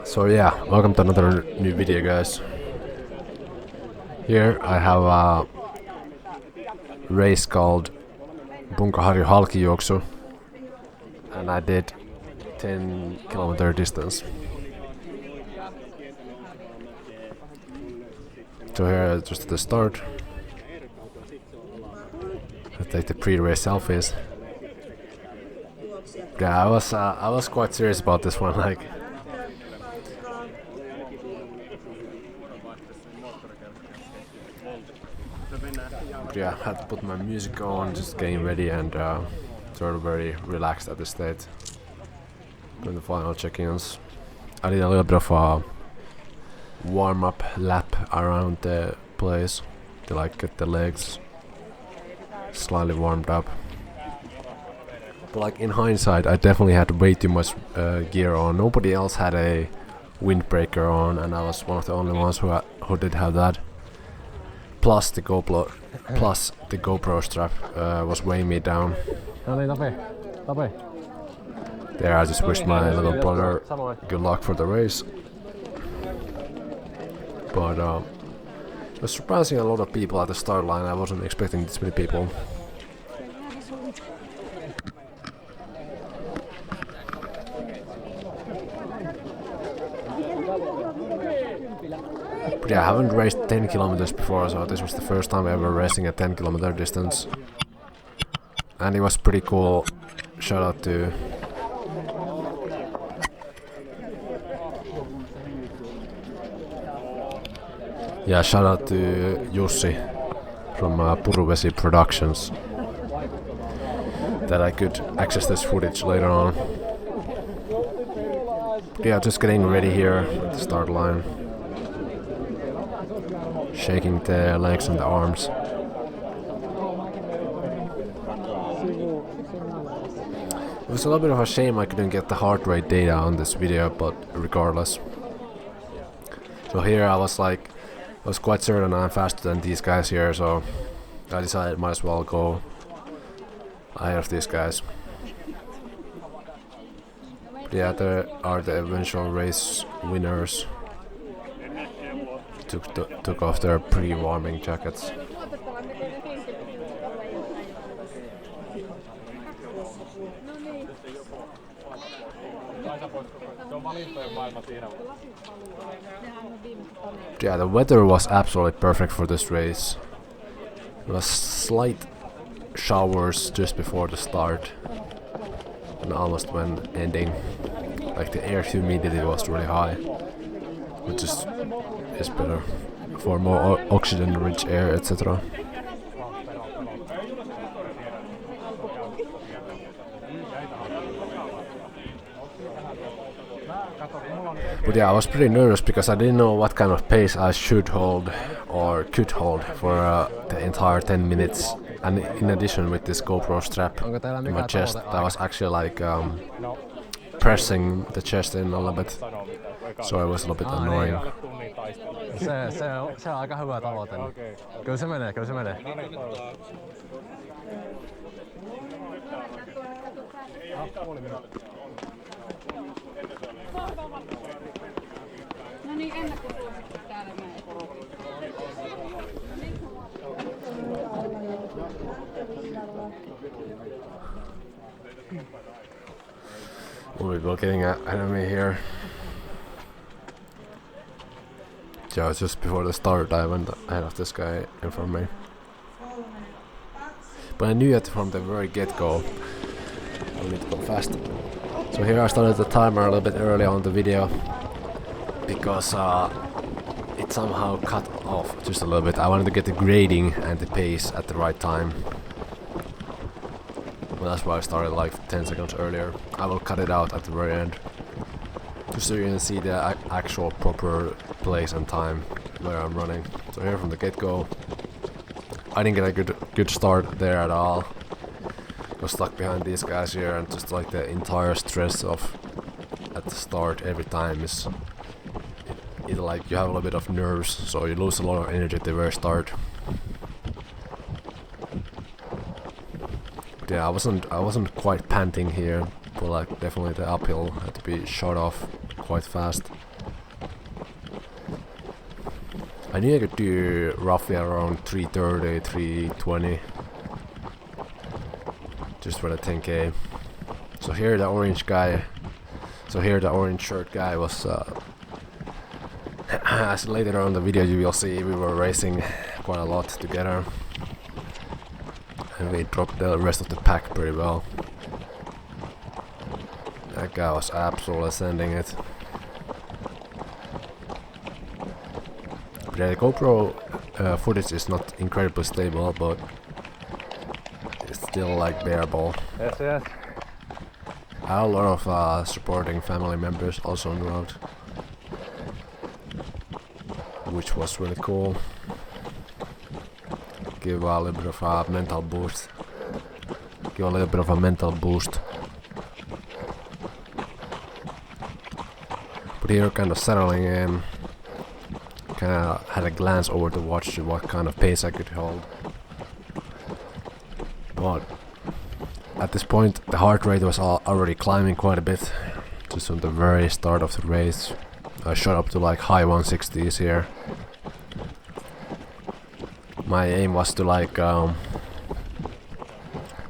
So yeah, welcome to another new video, guys. Here I have a race called PuU Halkijuoksu, and I did 10-kilometer distance. So here, just at the start, I take the pre-race selfies. Yeah, I was quite serious about this one, like. Yeah, I had to put my music on, just getting ready and sort of very relaxed at this state. Doing the final check-ins. I did a little bit of a warm-up lap around the place to like get the legs slightly warmed up. But like in hindsight, I definitely had way too much gear on. Nobody else had a windbreaker on, and I was one of the only ones who did have that. Plus the GoPro strap was weighing me down. There, I just wished my little brother good luck for the race. But it was surprising a lot of people at the start line. I wasn't expecting this many people. But yeah, I haven't raced 10 kilometers before, so this was the first time ever racing a 10-kilometer distance. And it was pretty cool. Shout out to Jussi from PuU Productions, that I could access this footage later on. Yeah, just getting ready here at the start line. Shaking the legs and the arms. It was a little bit of a shame I couldn't get the heart rate data on this video, but regardless. So here I was quite certain I'm faster than these guys here, so I decided might as well go ahead of these guys. But yeah, there are the eventual race winners. Took off their pre-warming jackets. Yeah, the weather was absolutely perfect for this race. There was slight showers just before the start and almost when ending. Like the air humidity was really high, which is better for more oxygen-rich air, etc. But yeah, I was pretty nervous because I didn't know what kind of pace I should hold or could hold for the entire 10 minutes. And in addition, with this GoPro strap in my chest, I was actually like pressing the chest in a little bit, so it was a little bit annoying. Se on aika hyvä tavoite. Kyllä se menee. No niin, ennakkosuositus täällä näin. We're getting ahead of me here. Yeah, just before the start I went ahead of this guy in front of me. But I knew it from the very get-go. I need to go fast. So here I started the timer a little bit early on the video because it somehow cut off just a little bit. I wanted to get the grading and the pace at the right time. Well, that's why I started like 10 seconds earlier. I will cut it out at the very end, just so you can see the actual proper place and time where I'm running. So here from the get-go, I didn't get a good start there at all. Got stuck behind these guys here, and just like the entire stress of at the start every time is either like you have a little bit of nerves, so you lose a lot of energy at the very start. But yeah, I wasn't quite panting here, but like definitely the uphill had to be shot off quite fast. I knew I could do roughly around 3:30, 3:20 just for the 10k. So here the orange shirt guy was as later on in the video you will see, we were racing quite a lot together and we dropped the rest of the pack pretty well. That guy was absolutely sending it. But the GoPro footage is not incredibly stable, but it's still like bearable. Yes. I had a lot of supporting family members also on the road, which was really cool. Give a little bit of a mental boost. But here, kind of settling in, kind of had a glance over the watch to what kind of pace I could hold. But at this point, the heart rate was already climbing quite a bit. Just on the very start of the race, I shot up to like high 160s here. My aim was to like go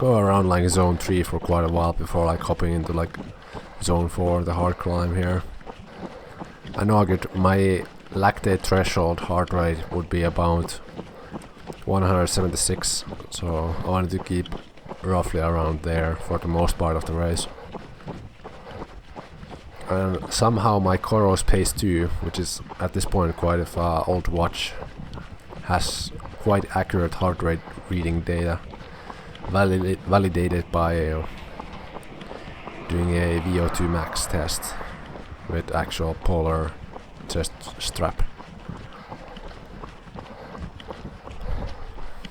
around like zone 3 for quite a while before like hopping into like zone 4, the hard climb here. I know my lactate threshold heart rate would be about 176, so I wanted to keep roughly around there for the most part of the race. And somehow my Coros Pace 2, which is at this point quite an old watch, has quite accurate heart rate reading data, validated by doing a VO2 max test with actual polar chest strap.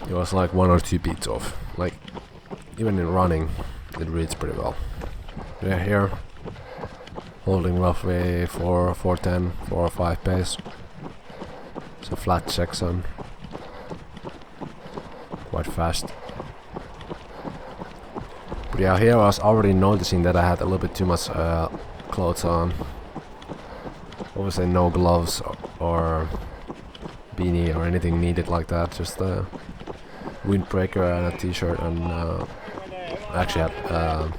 It was like 1 or 2 beats off. Like even in running, it reads pretty well. Yeah, here holding roughly 410, 4 or 5 pace. It's a flat section. Quite fast. But yeah, here I was already noticing that I had a little bit too much clothes on. Obviously no gloves or beanie or anything needed like that, just a windbreaker and a t-shirt, and I actually had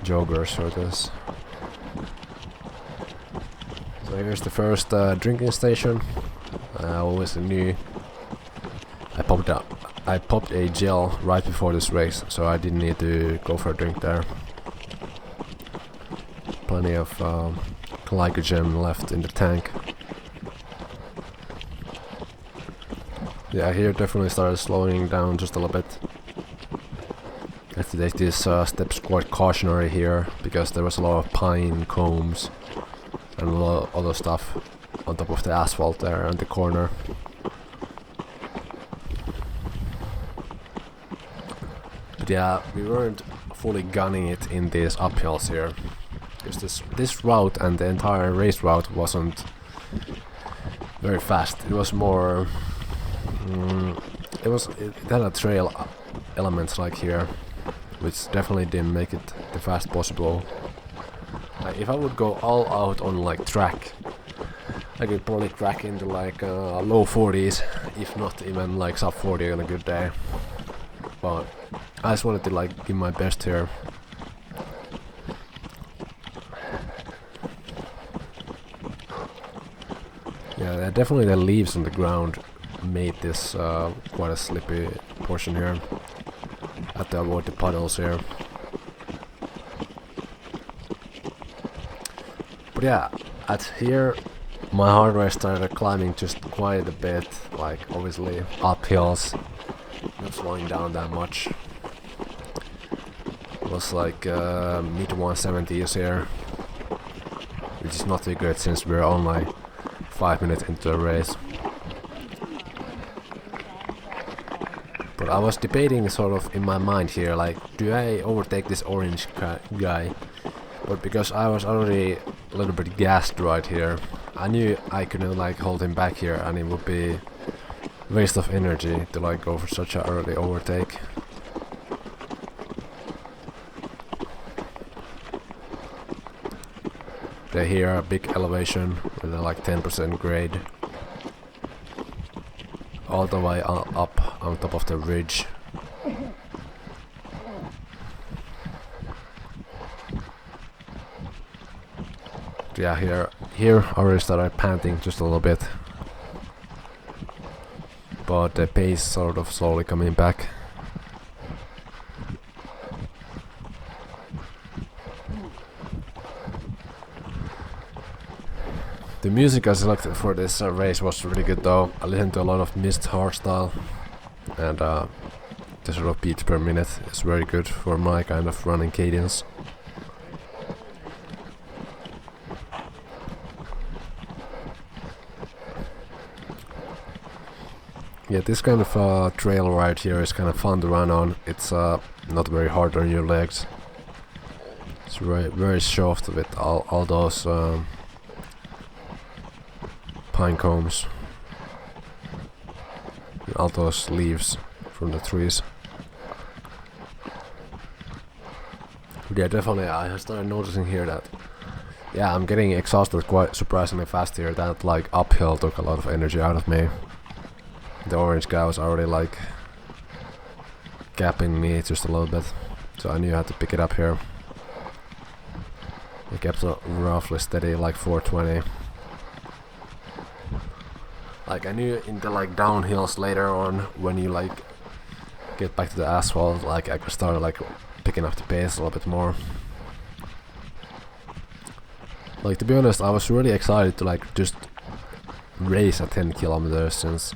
joggers for this. So here's the first drinking station. I always knew I popped a gel right before this race, so I didn't need to go for a drink there. Plenty of glycogen left in the tank. Yeah, here definitely started slowing down just a little bit. I have to take these steps quite cautionary here, because there was a lot of pine cones and a lot of other stuff on top of the asphalt there in the corner. But yeah, we weren't fully gunning it in these uphills here, because this route and the entire race route wasn't very fast. It was more it had a trail elements like here, which definitely didn't make it the fast possible. If I would go all out on like track, I could probably crack into like low 40s, if not even like sub 40 on a good day. But I just wanted to like give my best here. Yeah, definitely the leaves on the ground made this quite a slippy portion here. I had to avoid the puddles here. But yeah, at here my heart rate started climbing just quite a bit, like obviously uphills, not slowing down that much. It was like mid 170s here, which is not too good since we're only 5 minutes into the race. But I was debating sort of in my mind here, like, do I overtake this orange guy? But because I was already a little bit gassed right here, I knew I couldn't like hold him back here, and it would be waste of energy to like go for such an early overtake. They here a big elevation with like 10% grade. All the way up on top of the ridge. Yeah, here I already started panting just a little bit. But the pace sort of slowly coming back. The music I selected for this race was really good though. I listened to a lot of Mist hardstyle, and the sort of beats per minute is very good for my kind of running cadence. Yeah, this kind of trail ride here is kind of fun to run on. It's not very hard on your legs. It's very soft with all those pine cones, and all those leaves from the trees. Yeah, definitely I started noticing here that yeah, I'm getting exhausted quite surprisingly fast here. That like uphill took a lot of energy out of me. The orange guy was already like gapping me just a little bit, so I knew I had to pick it up here. I kept it roughly steady, like 420. Like I knew in the like downhills later on, when you like get back to the asphalt, like I could start like picking up the pace a little bit more. Like to be honest, I was really excited to like just race at 10 kilometers since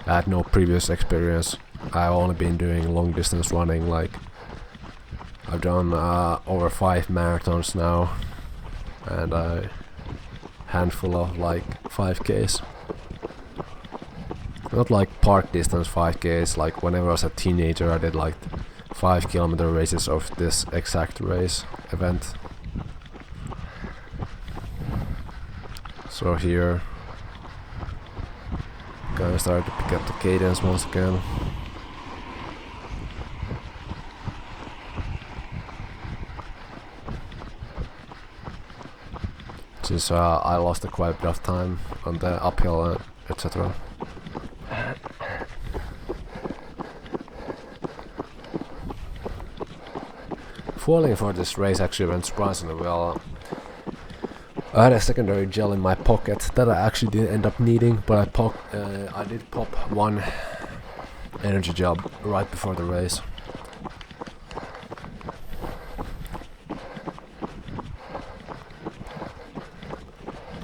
I had no previous experience. I've only been doing long distance running, like I've done over 5 marathons now and a handful of like 5Ks. Not like park distance 5Ks, like whenever I was a teenager I did like 5 kilometer races of this exact race event. So here kind of started to pick up the cadence once again. Since I lost quite a bit of time on the uphill etc. Fueling for this race actually went surprisingly well. I had a secondary gel in my pocket that I actually didn't end up needing, but I did pop one energy gel right before the race.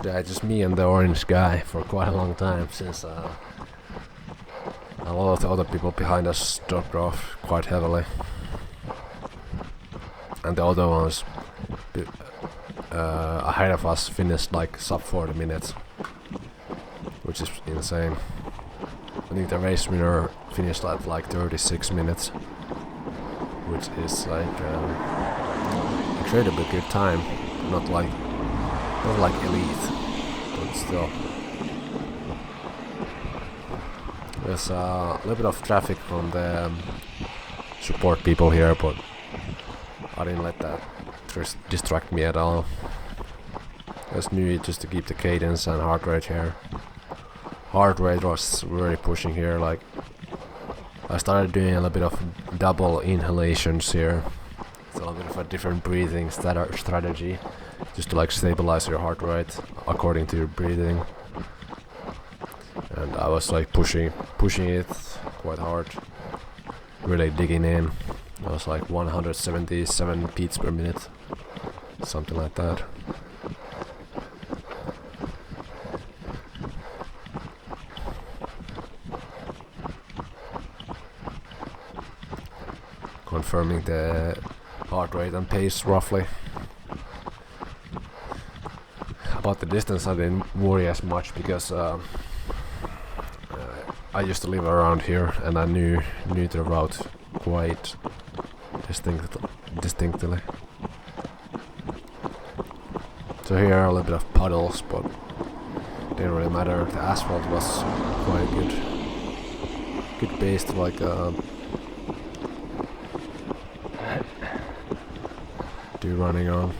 Yeah, just me and the orange guy for quite a long time, since a lot of the other people behind us dropped off quite heavily. And the other ones ahead of us finished like sub 40 minutes, which is insane. I think the race winner finished at like 36 minutes, which is like incredibly good time. Not like elite, but still. There's a little bit of traffic from the support people here, but I didn't let that distract me at all. I just knew it just to keep the cadence and heart rate here. Heart rate was really pushing here, like I started doing a little bit of double inhalations here. It's a little bit of a different breathing strategy, just to like stabilize your heart rate according to your breathing. And I was like pushing it quite hard, really digging in. I was like 177 beats per minute, something like that. Confirming the heart rate and pace roughly. About the distance I didn't worry as much because I used to live around here and I knew the route quite distinctly. So here are a little bit of puddles, but didn't really matter. The asphalt was quite good base to like do running on.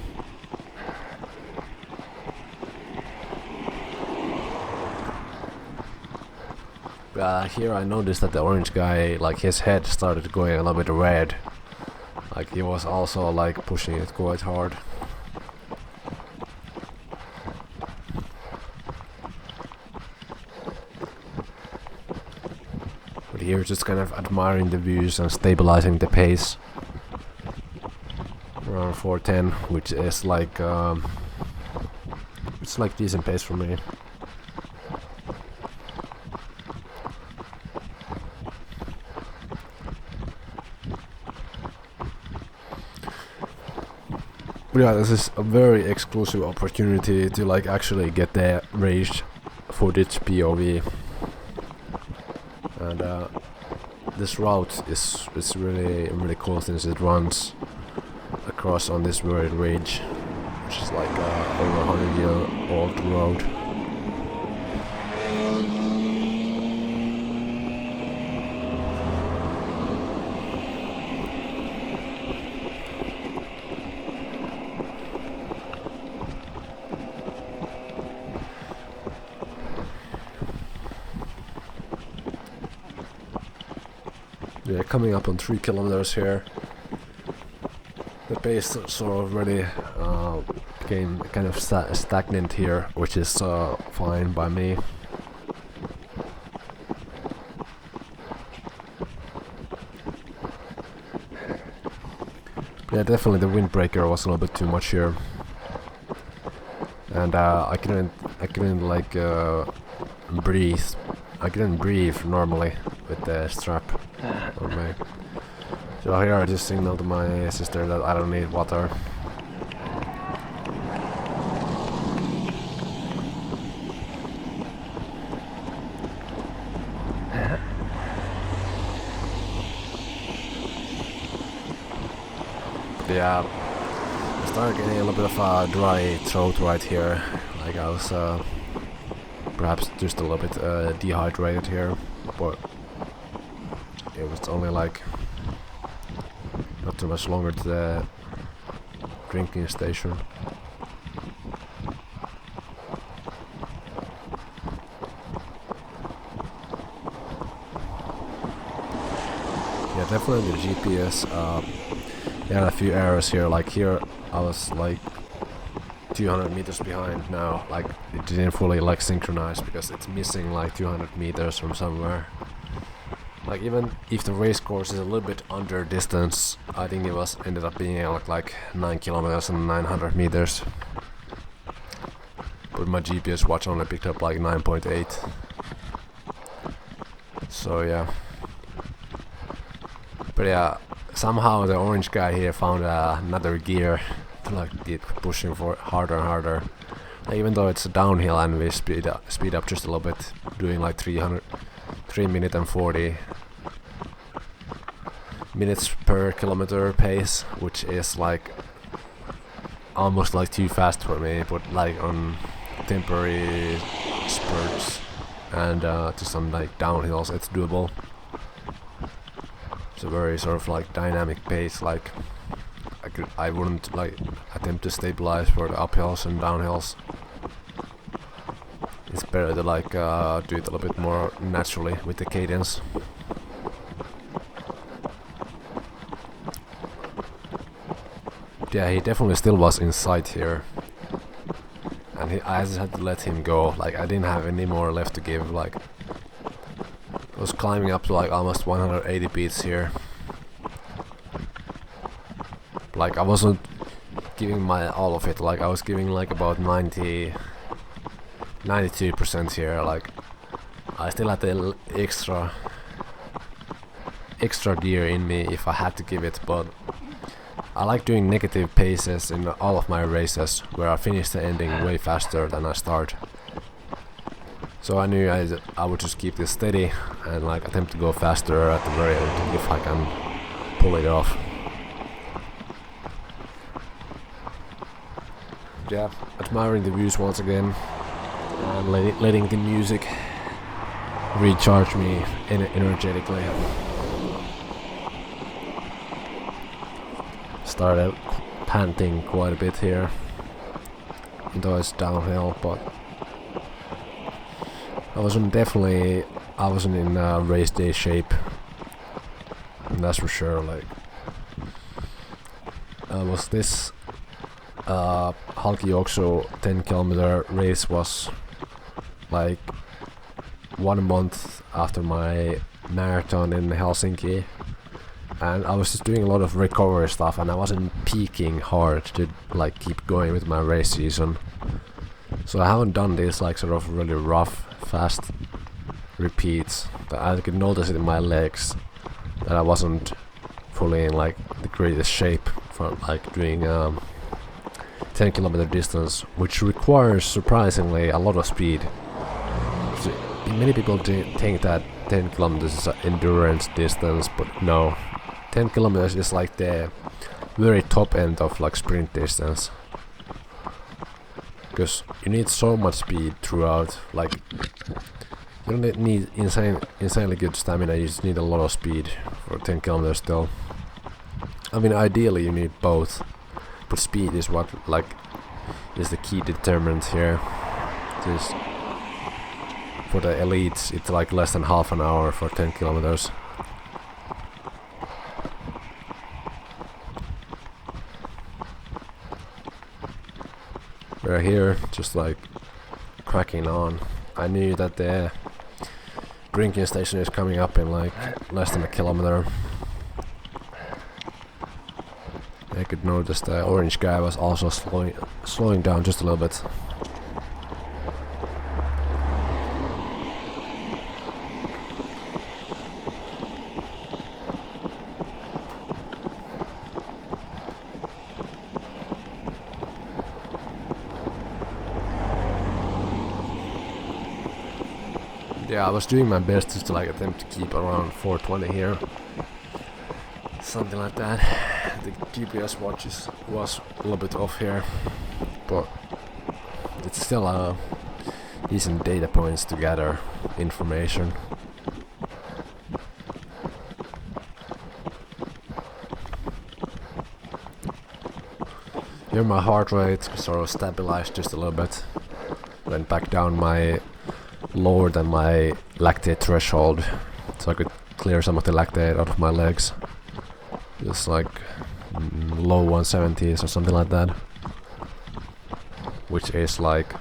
Here I noticed that the orange guy, like his head started going a little bit red. Like he was also like pushing it quite hard. But here just kind of admiring the views and stabilizing the pace. Around 410, which is like it's like decent pace for me. But yeah, this is a very exclusive opportunity to like actually get the race footage POV, and this route is really cool since it runs across on this very ridge, which is like over 100-year-old road. Yeah, coming up on 3 kilometers here. The pace sort of really became kind of stagnant here, which is fine by me. Yeah, definitely the windbreaker was a little bit too much here, and I couldn't like breathe. I couldn't breathe normally with the strap on me. So here I just signaled to my sister that I don't need water. Yeah, I started getting a little bit of a dry throat right here. Like I was perhaps just a little bit dehydrated here, but it was only like not too much longer to the drinking station. Yeah, definitely the GPS. There are a few errors here. Like here, I was like 200 meters behind now. Like it didn't fully like synchronize because it's missing like 200 meters from somewhere. Like even if the race course is a little bit under distance, I think it was ended up being like 9 kilometers and 900 meters. But my GPS watch only picked up like 9.8. So yeah. But yeah, somehow the orange guy here found another gear to like keep pushing for harder and harder. Like, even though it's a downhill and we speed up just a little bit, doing like 3 minute and 40 minutes per kilometer pace, which is like almost like too fast for me, but like on temporary spurts and to some like downhills it's doable. It's a very sort of like dynamic pace. Like I wouldn't like attempt to stabilize for the uphills and downhills. It's better to like do it a little bit more naturally with the cadence. Yeah, he definitely still was in sight here, and I just had to let him go. Like I didn't have any more left to give. Like I was climbing up to like almost 180 beats here. Like I wasn't giving my all of it. Like I was giving like about 92% here. Like I still had the extra gear in me if I had to give it, but I like doing negative paces in all of my races where I finish the ending way faster than I start. So I knew I would just keep this steady and like attempt to go faster at the very end if I can pull it off. Yeah, admiring the views once again and letting the music recharge me energetically. Started panting quite a bit here, though it's downhill, but I was definitely I wasn't in race day shape. And that's for sure. Like, was this Halkijuoksu 10-kilometer race was like 1 month after my marathon in Helsinki, and I was just doing a lot of recovery stuff, and I wasn't peaking hard to like keep going with my race season. So I haven't done this like sort of really rough, fast repeats. But I could notice it in my legs that I wasn't fully in like the greatest shape for like doing 10-kilometer distance, which requires surprisingly a lot of speed. So many people think that 10 kilometers is an endurance distance, but no. 10 kilometers is like the very top end of like sprint distance. Because you need so much speed throughout, like you don't need insanely good stamina, you just need a lot of speed for 10 kilometers still. I mean, ideally you need both, but speed is what like is the key determinant here. Just for the elites, it's like less than half an hour for 10 kilometers. We're here, just like cracking on. I knew that the drinking station is coming up in like less than a kilometer. I could notice the orange guy was also slowing down just a little bit. Yeah, I was doing my best just to like attempt to keep around 420 here. Something like that. The GPS watch was a little bit off here, but it's still decent data points to gather information. Here my heart rate sort of stabilized just a little bit. Went back down lower than my lactate threshold, so I could clear some of the lactate out of my legs. Just like low 170s or something like that, which is like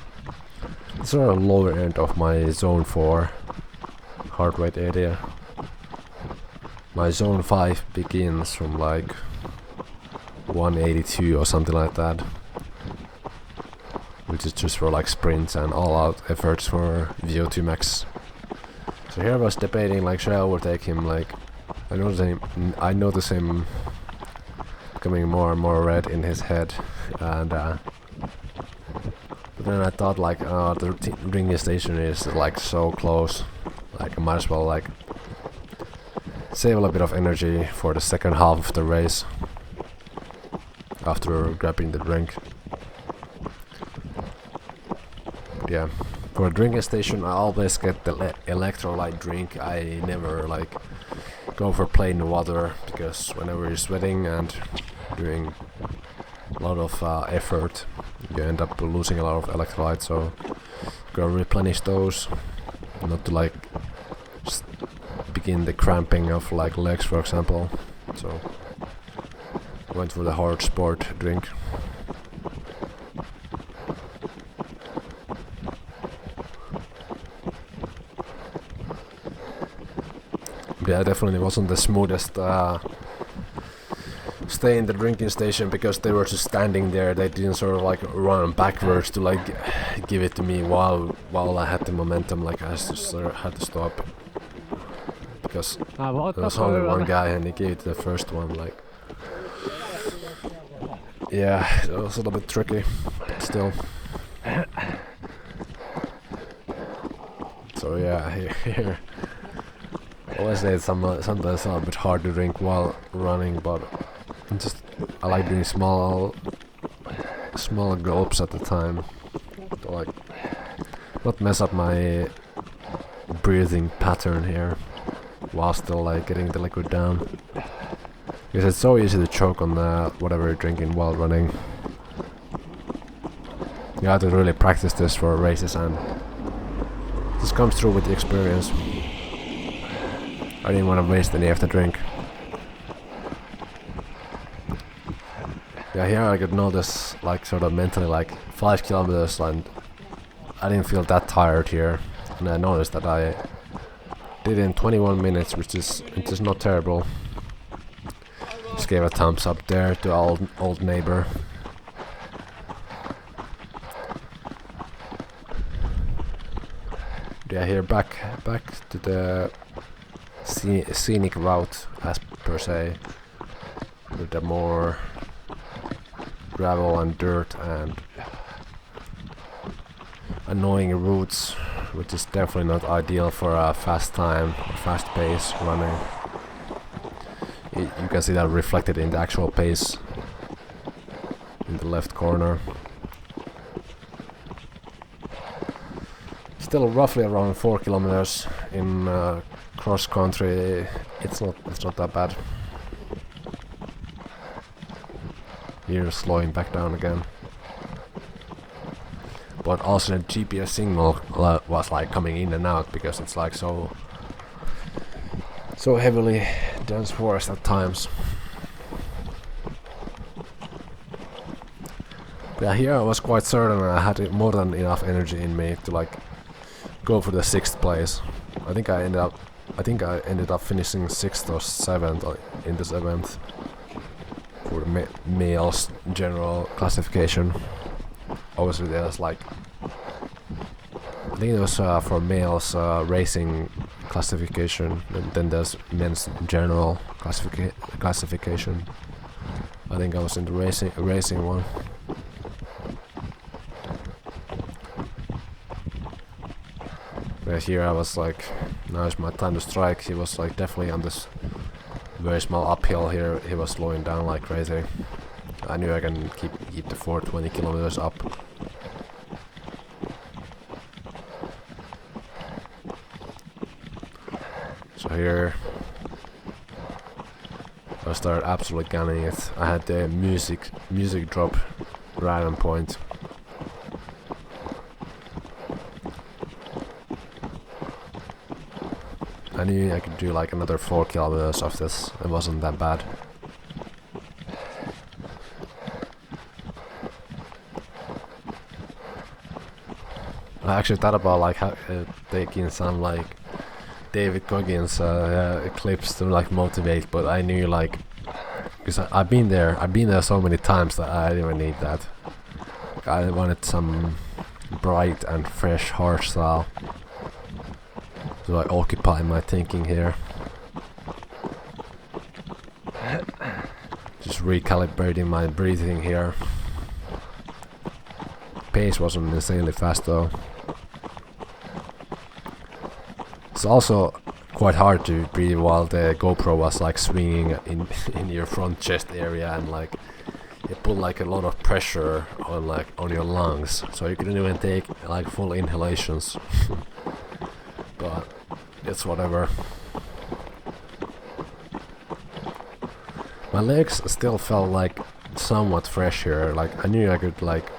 sort of lower end of my zone 4 heart rate area. My zone 5 begins from like 182 or something like that, which is just for like sprints and all-out efforts for VO2 max. So here I was debating, like, should I overtake him? Like, I notice him becoming more and more red in his head, and but then I thought, like, the drinking station is like so close, like I might as well like save a little bit of energy for the second half of the race after grabbing the drink. But yeah, for a drinking station I always get the electrolyte drink. I never like go for plain water, because whenever you're sweating and doing a lot of effort, you end up losing a lot of electrolytes, so gotta replenish those, not to like just begin the cramping of like legs, for example. So went for the hard sport drink. Yeah, definitely wasn't the smoothest stay in the drinking station, because they were just standing there. They didn't sort of like run backwards to like give it to me while I had the momentum. Like I just sort of had to stop, because there was only one guy and he gave it to the first one. Like, yeah, it was a little bit tricky, but still. So yeah, here. Obviously it's sometimes a little bit hard to drink while running, but I like doing small gulps at the time to like not mess up my breathing pattern here while still like getting the liquid down, because it's so easy to choke on whatever you're drinking while running. You have to really practice this for races, and this comes through with the experience. I didn't want to waste any of the drink. Yeah, here I could notice, like, sort of mentally, like 5 kilometers, and I didn't feel that tired here. And I noticed that I did in 21 minutes, which is not terrible. Just gave a thumbs up there to our old neighbor. Yeah, here back to the scenic route, as per se, with the more gravel and dirt and annoying routes, which is definitely not ideal for a fast pace running. You can see that reflected in the actual pace in the left corner. Still roughly around 4 kilometers in cross country. It's not that bad. Here slowing back down again. But also the GPS signal was like coming in and out because it's like so heavily dense forest at times. Yeah, here I was quite certain I had more than enough energy in me to like go for the 6th place. I think I ended up finishing 6th or 7th in this event for the males general classification. Obviously there's like, I think it was for males racing classification, and then there's men's general classification. I think I was in the racing one. But here I was like, now is my time to strike. He was like definitely on this very small uphill here. He was slowing down like crazy. I knew I can keep the 420 kilometers up. So here I started absolutely gunning it. I had the music drop right on point. I knew I could do like another 4 kilometers of this. It wasn't that bad. I actually thought about like taking some like David Goggins clips to like motivate, but I knew like, because I've been there so many times that I didn't even need that. Like, I wanted some bright and fresh harsh style. So I occupy my thinking here. Just recalibrating my breathing here. Pace wasn't insanely fast though. It's also quite hard to breathe while the GoPro was like swinging in your front chest area, and like it put like a lot of pressure on your lungs, so you couldn't even take like full inhalations. But it's whatever. My legs still felt like somewhat fresh here. Like I knew I could like,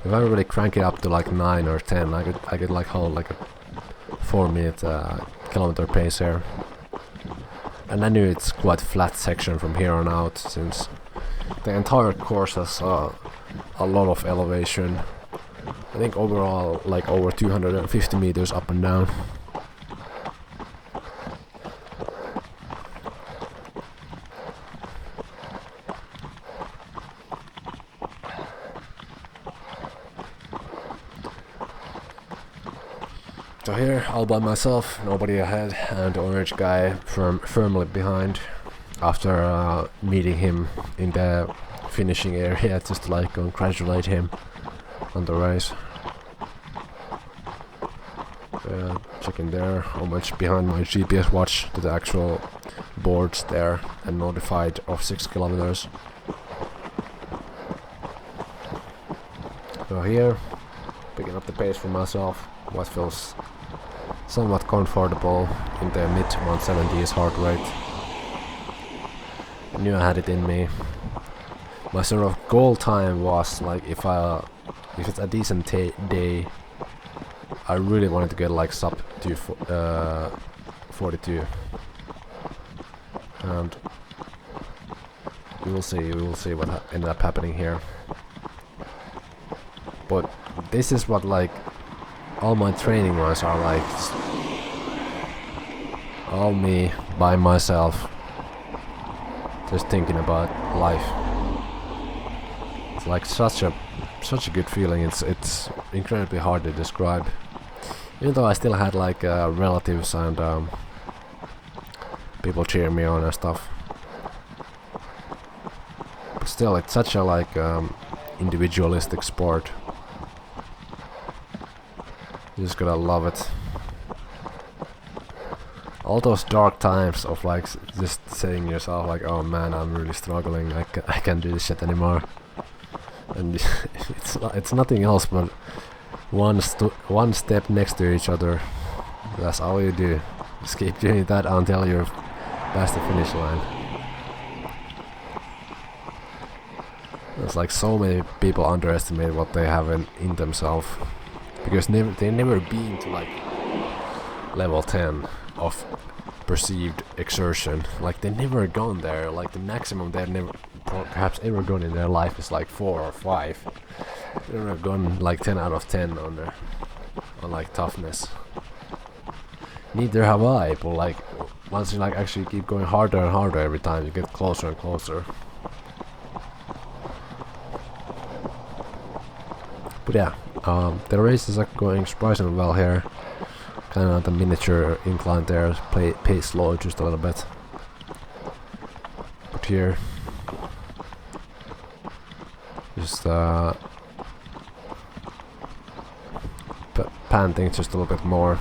if I really crank it up to like 9 or 10, I could like hold like a 4-minute kilometer pace here. And I knew it's quite flat section from here on out, since the entire course has a lot of elevation. I think overall like over 250 meters up and down. So here, all by myself, nobody ahead, and the orange guy firmly behind. After meeting him in the finishing area, just to like congratulate him on the race. Checking there how much behind my GPS watch to the actual boards there, and notified of 6 kilometers. So here, picking up the pace for myself, what feels somewhat comfortable in the mid 170s heart rate. I knew I had it in me. My sort of goal time was like, if it's a decent day, I really wanted to get like sub 42. and we will see what ended up happening here. But this is what like all my training runs are like. All me by myself, just thinking about life. It's like such a good feeling. It's incredibly hard to describe. Even though I still had like relatives and people cheering me on and stuff. But still, it's such a like individualistic sport. You just gotta love it. All those dark times of like just saying yourself like, oh man, I'm really struggling, I can't do this shit anymore. And it's nothing else but one step next to each other. That's all you do. Just keep doing that until you're past the finish line. There's like so many people underestimate what they have in themselves, because they never been to like level 10 of perceived exertion. Like they never gone there. Like the maximum they've never perhaps ever gone in their life is like 4 or 5. They've never gone like 10 out of 10 on like toughness. Neither have I, but like once you like actually keep going harder and harder every time, you get closer and closer. But yeah, the races are going surprisingly well here. Kind of the miniature incline there, pace slow just a little bit. But here, just panting just a little bit more,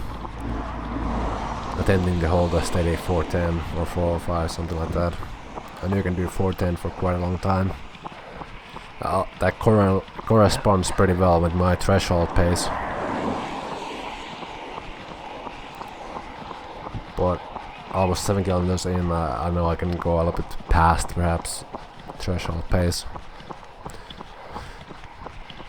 attempting to hold a steady 410 or 405, something like that. I know you can do 410 for quite a long time. That corresponds pretty well with my threshold pace. But almost 7 kilometers in, I know I can go a little bit past perhaps threshold pace.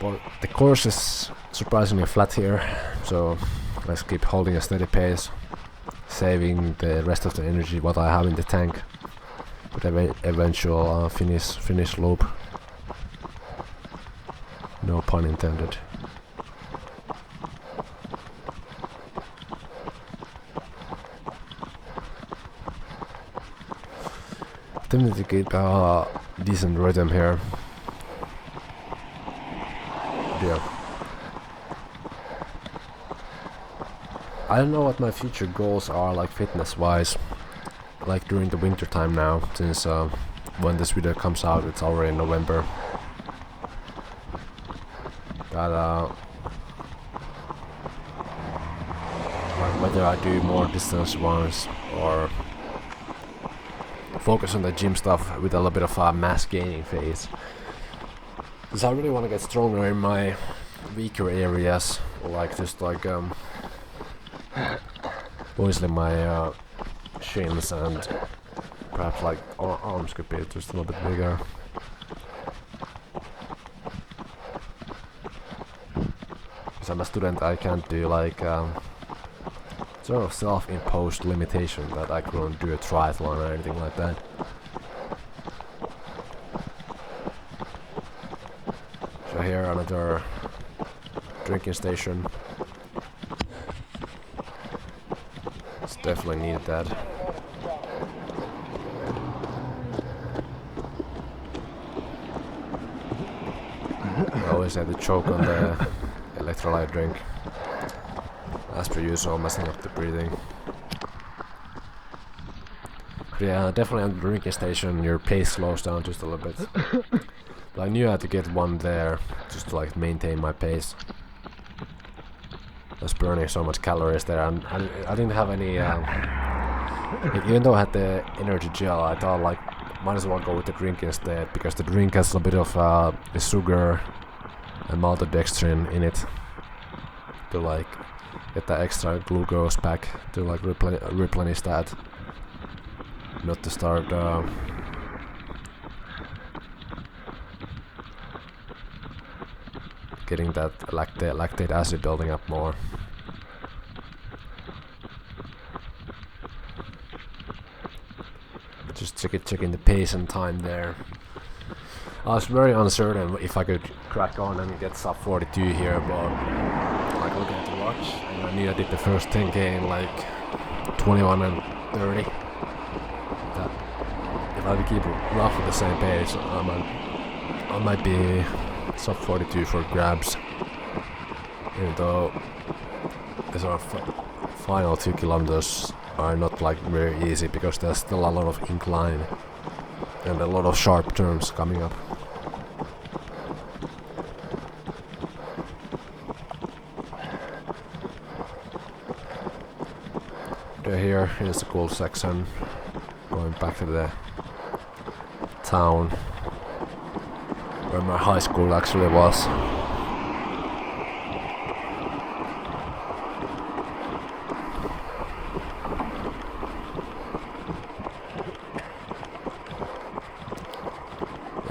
But the course is surprisingly flat here, so let's keep holding a steady pace, saving the rest of the energy what I have in the tank for the eventual finish loop. No pun intended. Attempting to keep a decent rhythm here. Yeah. I don't know what my future goals are, like fitness wise, like during the winter time now, since when this video comes out it's already in November. But like whether I do more distance runs or focus on the gym stuff with a little bit of a mass gaining phase, because I really want to get stronger in my weaker areas, like just like obviously my shins, and perhaps like arms could be just a little bit bigger. Because I'm a student, I can't do like sort of self-imposed limitation that I couldn't do a triathlon or anything like that. So here another drinking station. It's definitely needed that. I always had to choke on the electrolyte drink. As per usual, messing up the breathing. But yeah, definitely at the drinking station your pace slows down just a little bit. But I knew I had to get one there just to like maintain my pace. I was burning so much calories there, and I didn't have any like, even though I had the energy gel, I thought like might as well go with the drink instead, because the drink has a bit of the sugar and maltodextrin in it to like get that extra glucose back to like replenish that, not to start getting that lactate acid building up more. just checking the pace and time there. I was very uncertain if I could crack on and get sub 42 here, but like looking at the watch, and I knew I did the first 10k in like 21 and 30. That if I keep roughly the same pace, I might be sub 42 for grabs. Even though the sort of final 2 kilometers are not like very easy because there's still a lot of incline and a lot of sharp turns coming up. Here is the cool section going back to the town where my high school actually was.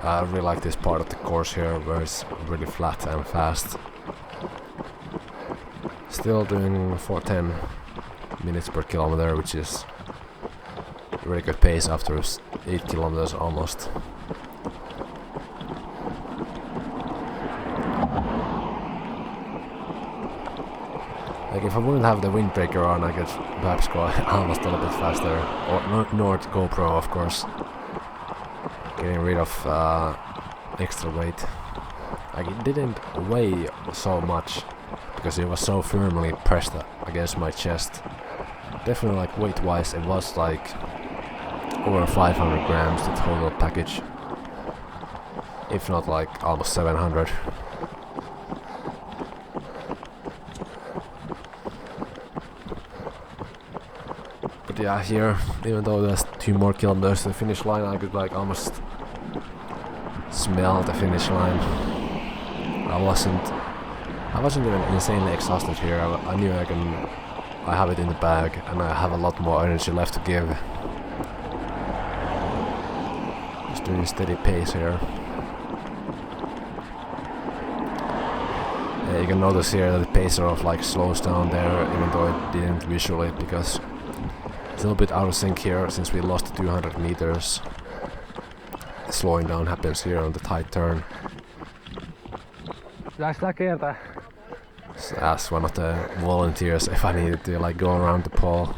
I really like this part of the course here where it's really flat and fast. Still doing 410 minutes per kilometer, which is a really good pace after 8 kilometers almost. Like if I wouldn't have the windbreaker on, I could perhaps go almost a little bit faster. Or Nord GoPro, of course. Getting rid of extra weight. Like it didn't weigh so much because it was so firmly pressed against my chest. Definitely like weight wise it was like over 500 grams the total package, if not like almost 700. But yeah, here, even though there's 2 more kilometers to the finish line, I could like almost smell the finish line. I wasn't even insanely exhausted here. I knew I have it in the bag and I have a lot more energy left to give. Just doing a steady pace here. Yeah, you can notice here that the pace sort of like slows down there, even though it didn't visually, because it's a little bit out of sync here since we lost 200 meters. The slowing down happens here on the tight turn. So ask one of the volunteers if I needed to like go around the pole.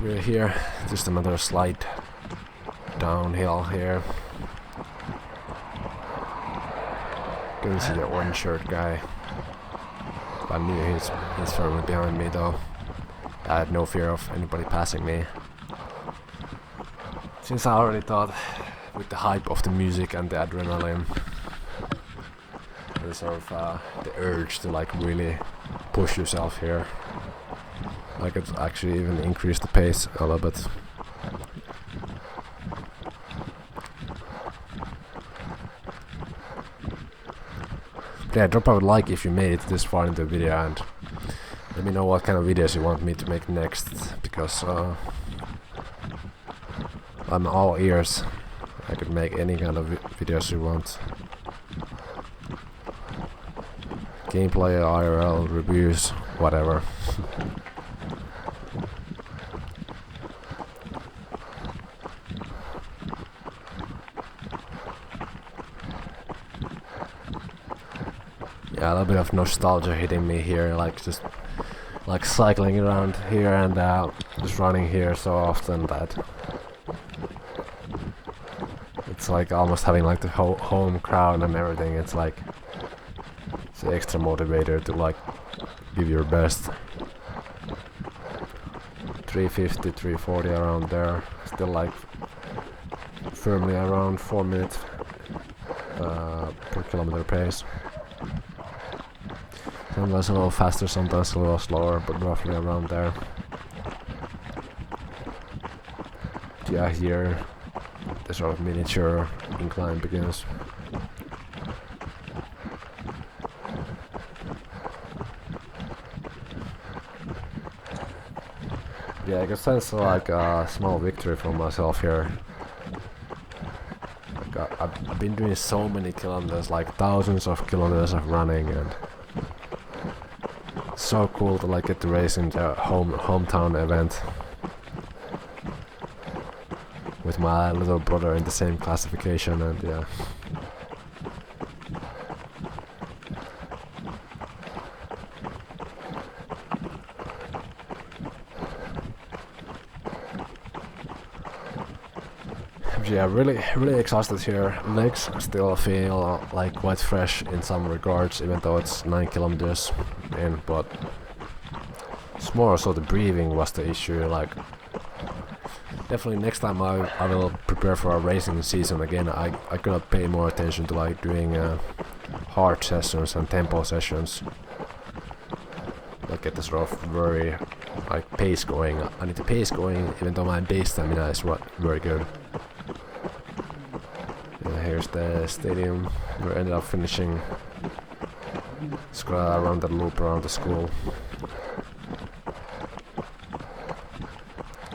We're here, just another slight downhill here. Couldn't see the orange shirt guy. I knew he's firmly behind me though. I had no fear of anybody passing me. Since I already thought with the hype of the music and the adrenaline, the sort of the urge to like really push yourself here, I could actually even increase the pace a little bit. But yeah, drop a like if you made it this far into the video and let me know what kind of videos you want me to make next, because I'm all ears. I could make any kind of videos you want. Gameplay, IRL, reviews, whatever. Yeah, a little bit of nostalgia hitting me here, like just like cycling around here and just running here so often that it's like almost having like the home crowd and everything. It's like it's an extra motivator to like give your best. 350, 340 around there, still like firmly around 4 minutes per kilometer pace. Sometimes a little faster, sometimes a little slower, but roughly around there. Yeah, here the sort of miniature incline begins. Yeah, I can sense like a small victory for myself here. Like, I've been doing so many kilometers, like thousands of kilometers of running, and so cool to like get to race in the hometown event with my little brother in the same classification, and yeah. Yeah, really exhausted here. Legs still feel like quite fresh in some regards, even though it's 9 kilometers in, but it's more so the breathing was the issue. Like, definitely next time I will prepare for a racing season again. I gotta pay more attention to like doing hard sessions and tempo sessions. Like get the sort of very like pace going. I need the pace going, even though my base stamina is very good. Here's the stadium. We ended up finishing around the loop around the school.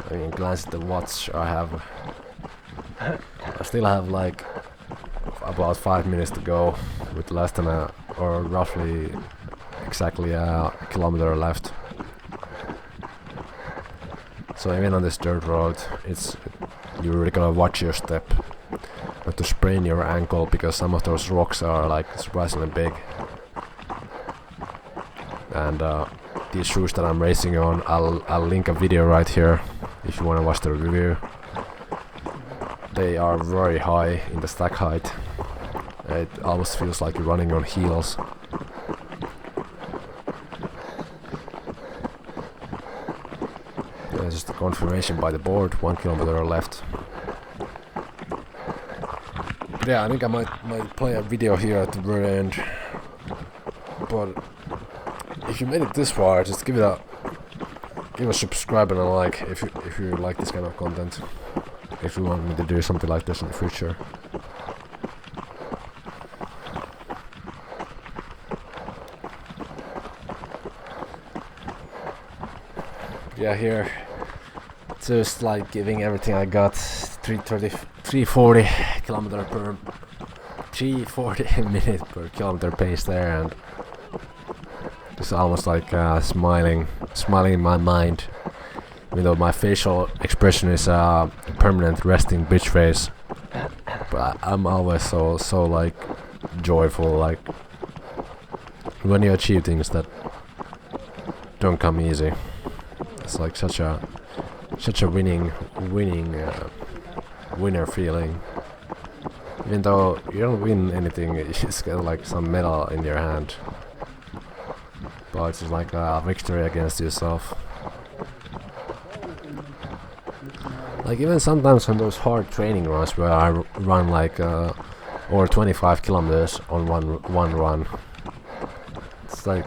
I mean, glance at the watch. I still have like about 5 minutes to go, with less than or roughly exactly a kilometer left. So even on this dirt road, you really gotta watch your step. Not to sprain your ankle, because some of those rocks are like surprisingly big. And these shoes that I'm racing on, I'll link a video right here if you want to watch the review. They are very high in the stack height. It almost feels like you're running on heels. Yeah, just a confirmation by the board, 1 kilometer left. Yeah, I think I might play a video here at the very end. But if you made it this far, just give a subscribe and a like if you like this kind of content. If you want me to do something like this in the future. Yeah, here just like giving everything I got. 340 minute per kilometer pace there, and it's almost like smiling in my mind, even though my facial expression is a permanent resting bitch face. But I'm always so like joyful, like when you achieve things that don't come easy. It's like such a winner feeling. Even though you don't win anything, you just get like some medal in your hand. But it's like a victory against yourself. Like even sometimes on those hard training runs where I run like over 25 kilometers on one run, it's like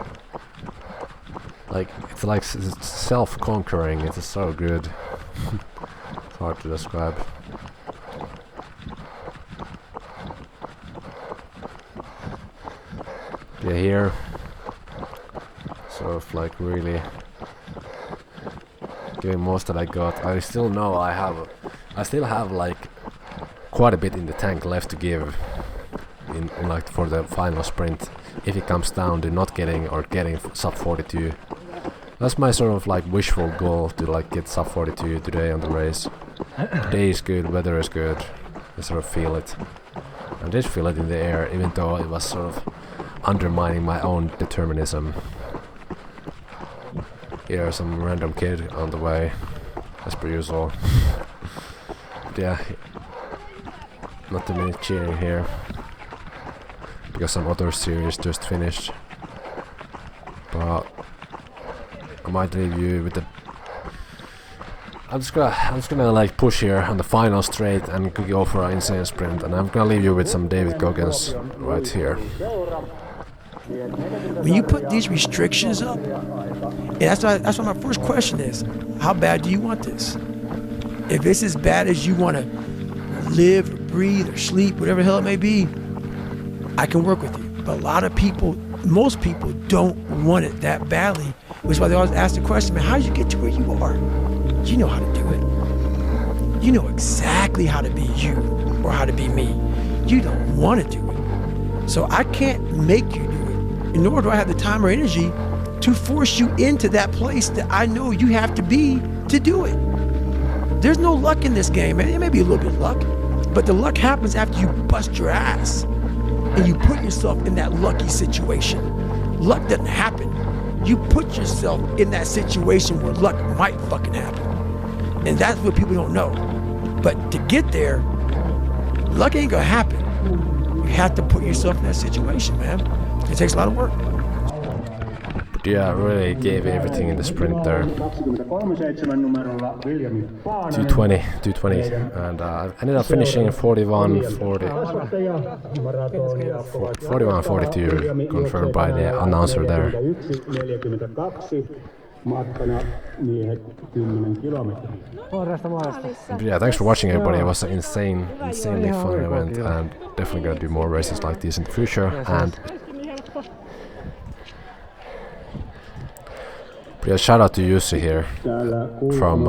it's self-conquering. It's so good. It's hard to describe. Yeah, here, sort of like really giving most that I got. I still know I still have like quite a bit in the tank left to give in like for the final sprint, if it comes down to not getting or getting sub 42. That's my sort of like wishful goal, to like get sub 42 today on the race. Day is good, weather is good. I sort of feel it. I did feel it in the air, even though it was sort of undermining my own determinism. Here's some random kid on the way, as per usual. Yeah, not too many cheering here, because some other series just finished. But I might leave you with the. I'm just gonna like push here on the final straight and go for an insane sprint, and I'm gonna leave you with some David Goggins right here. When you put these restrictions up, and that's what my first question is: how bad do you want this? If it's as bad as you want to live, or breathe, or sleep, whatever the hell it may be, I can work with you. But a lot of people, most people, don't want it that badly, which is why they always ask the question, man, how did you get to where you are? You know how to do it. You know exactly how to be you or how to be me. You don't want to do it. So I can't make you do it. And nor do I have the time or energy to force you into that place that I know you have to be to do it. There's no luck in this game, man. It may be a little bit of luck, but the luck happens after you bust your ass and you put yourself in that lucky situation. Luck doesn't happen. You put yourself in that situation where luck might fucking happen. And that's what people don't know. But to get there, luck ain't gonna happen. You have to put yourself in that situation, man. It takes a lot of work. But yeah, really gave everything in the sprint there. 220, and I ended up finishing 41-42, confirmed by the announcer there. But yeah, thanks for watching, everybody. It was an insanely fun event, and definitely gonna do more races like this in the future. And yeah, shout out to Jussi here from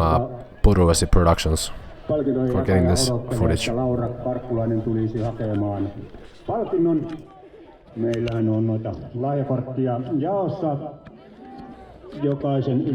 PuU Productions for getting this footage. Meillähän on noita lahjakorttia jaossa. Jokaisen